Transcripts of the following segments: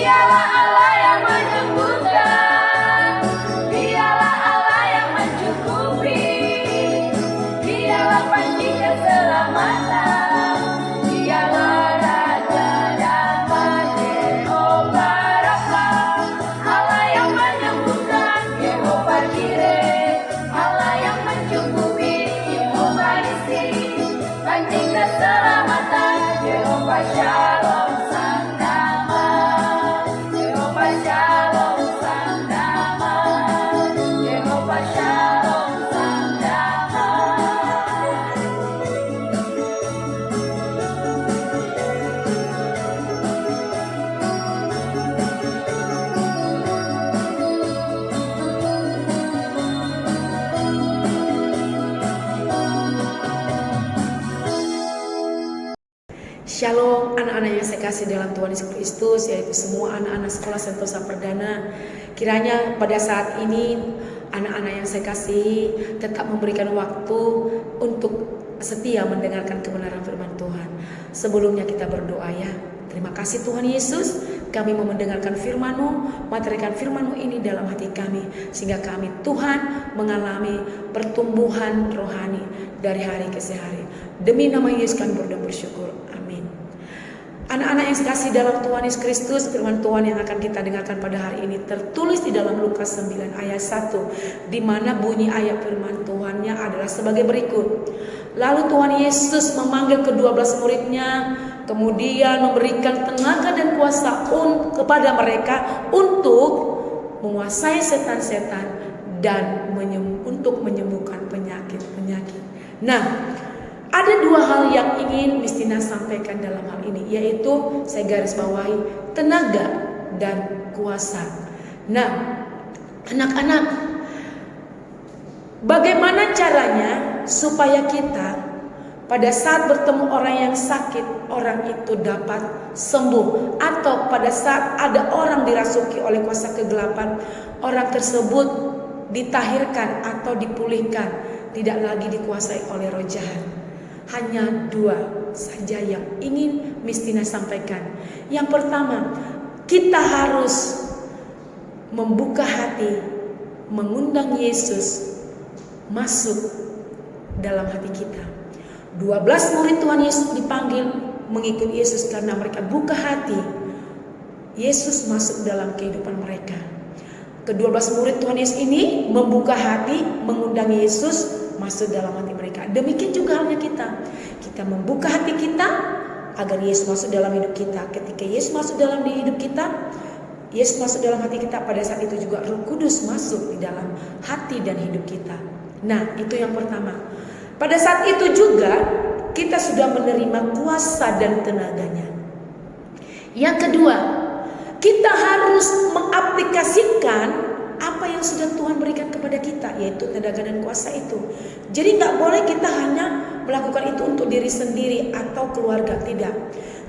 Dialah Allah yang menyembuhkan, Dialah Allah yang mencukupi, Dialah panji keselamatan, Dialah Raja damai, Jehovah Rafa, Allah yang menyembuhkan, Jehovah Jireh, Allah yang mencukupi, Jehovah Nissi, panji keselamatan, Jehovah Shalom sang damai, Jehovah Shalom sang damai, Jehovah Shalom sang damai. Shalom anak-anak yang saya kasih dalam Tuhan Yesus Kristus, yaitu semua anak-anak sekolah Sentosa Perdana. Kiranya pada saat ini anak-anak yang saya kasih tetap memberikan waktu untuk setia mendengarkan kebenaran firman Tuhan. Sebelumnya kita berdoa ya. Terima kasih Tuhan Yesus, kami mau mendengarkan firman-Mu, materikan firman-Mu ini dalam hati kami, sehingga kami Tuhan mengalami pertumbuhan rohani dari hari ke hari. Demi nama Yesus kami berdoa bersyukur. Amin. Anak-anak yang dikasihi dalam Tuhan Yesus Kristus, firman Tuhan yang akan kita dengarkan pada hari ini tertulis di dalam Lukas 9 ayat 1, di mana bunyi ayat firman Tuhannya adalah sebagai berikut. Lalu Tuhan Yesus memanggil ke-12 muridnya, kemudian memberikan tenaga dan kuasa kepada mereka untuk menguasai setan-setan dan untuk menyembuhkan penyakit-penyakit. Nah, ada dua hal yang ingin Mistina sampaikan dalam hal ini, yaitu saya garis bawahi tenaga dan kuasa. Nah, anak-anak, bagaimana caranya supaya kita pada saat bertemu orang yang sakit, orang itu dapat sembuh, atau pada saat ada orang dirasuki oleh kuasa kegelapan, orang tersebut ditahirkan atau dipulihkan, tidak lagi dikuasai oleh roh jahat. Hanya dua saja yang ingin Mistina sampaikan. Yang pertama, kita harus membuka hati, mengundang Yesus masuk dalam hati kita. 12 murid Tuhan Yesus dipanggil mengikuti Yesus karena mereka buka hati. Yesus masuk dalam kehidupan mereka. Ke-12 murid Tuhan Yesus ini membuka hati, mengundang Yesus masuk dalam hati mereka. Demikian juga halnya kita. Kita membuka hati kita agar Yesus masuk dalam hidup kita. Ketika Yesus masuk dalam hidup kita, Yesus masuk dalam hati kita, pada saat itu juga Roh Kudus masuk di dalam hati dan hidup kita. Nah, itu yang pertama. Pada saat itu juga kita sudah menerima kuasa dan tenaganya. Yang kedua, kita harus mengaplikasikan apa yang sudah Tuhan berikan kepada kita, yaitu tenaga dan kuasa itu. Jadi nggak boleh kita hanya melakukan itu untuk diri sendiri atau keluarga, tidak.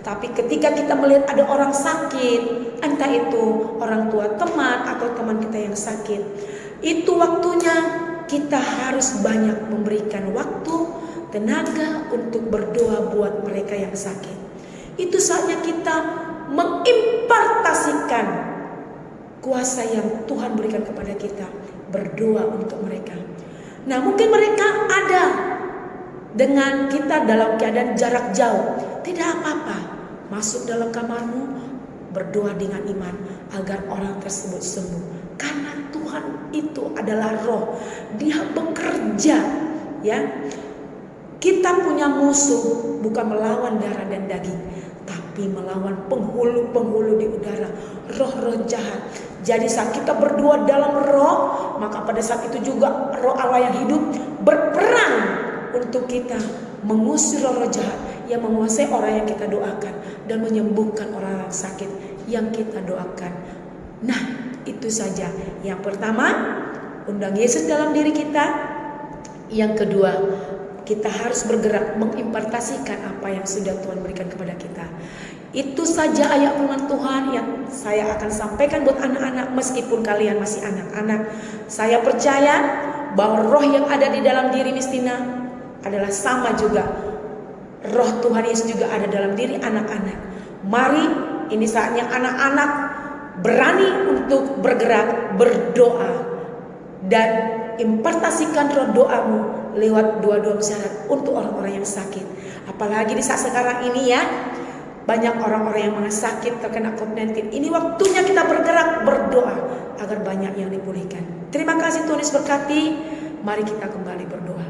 Tapi ketika kita melihat ada orang sakit, entah itu orang tua teman atau teman kita yang sakit, itu waktunya kita harus banyak memberikan waktu, tenaga untuk berdoa buat mereka yang sakit. Itu saatnya kita mengimpartasikan kuasa yang Tuhan berikan kepada kita, berdoa untuk mereka. Nah, mungkin mereka ada dengan kita dalam keadaan jarak jauh, tidak apa-apa. Masuk dalam kamarmu, berdoa dengan iman agar orang tersebut sembuh. Karena Tuhan itu adalah roh, Dia bekerja, ya. Kita punya musuh bukan melawan darah dan daging, tapi melawan penghulu-penghulu di udara, roh-roh jahat. Jadi saat kita berdoa dalam roh, maka pada saat itu juga roh Allah yang hidup berperang untuk kita mengusir roh-roh jahat yang menguasai orang yang kita doakan dan menyembuhkan orang yang sakit yang kita doakan. Nah, itu saja. Yang pertama, undang Yesus dalam diri kita. Yang kedua, kita harus bergerak mengimpartasikan apa yang sudah Tuhan berikan kepada kita. Itu saja ayat firman Tuhan yang saya akan sampaikan buat anak-anak, meskipun kalian masih anak-anak. Saya percaya bahwa roh yang ada di dalam diri Mistina adalah sama juga. Roh Tuhan Yesus juga ada dalam diri anak-anak. Mari, ini saatnya anak-anak berani untuk bergerak, berdoa, dan impartasikan roh doamu lewat doa-doa musyawarah untuk orang-orang yang sakit. Apalagi di saat sekarang ini ya, banyak orang-orang yang sakit terkena COVID-19. Ini waktunya kita bergerak, berdoa agar banyak yang dipulihkan. Terima kasih, Tuhan Yesus berkati. Mari kita kembali berdoa.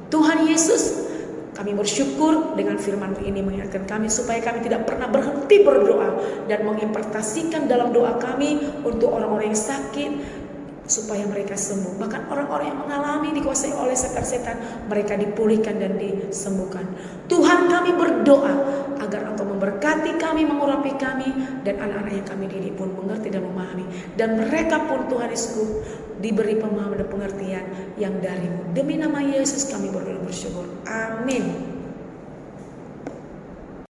Tuhan Yesus, kami bersyukur dengan firman-Mu ini mengingatkan kami supaya kami tidak pernah berhenti berdoa dan mengimpartasikan dalam doa kami untuk orang-orang yang sakit supaya mereka sembuh. Bahkan orang-orang yang mengalami dikuasai oleh setan-setan, mereka dipulihkan dan disembuhkan. Tuhan, kami berdoa agar Engkau memberkati kami, mengurapi kami, dan anak-anak yang kami didik pun mengerti dan memahami. Dan mereka pun Tuhan Yesusku diberi pemahaman dan pengertian yang dari-Mu. Demi nama Yesus kami berdoa bersyukur. Amin.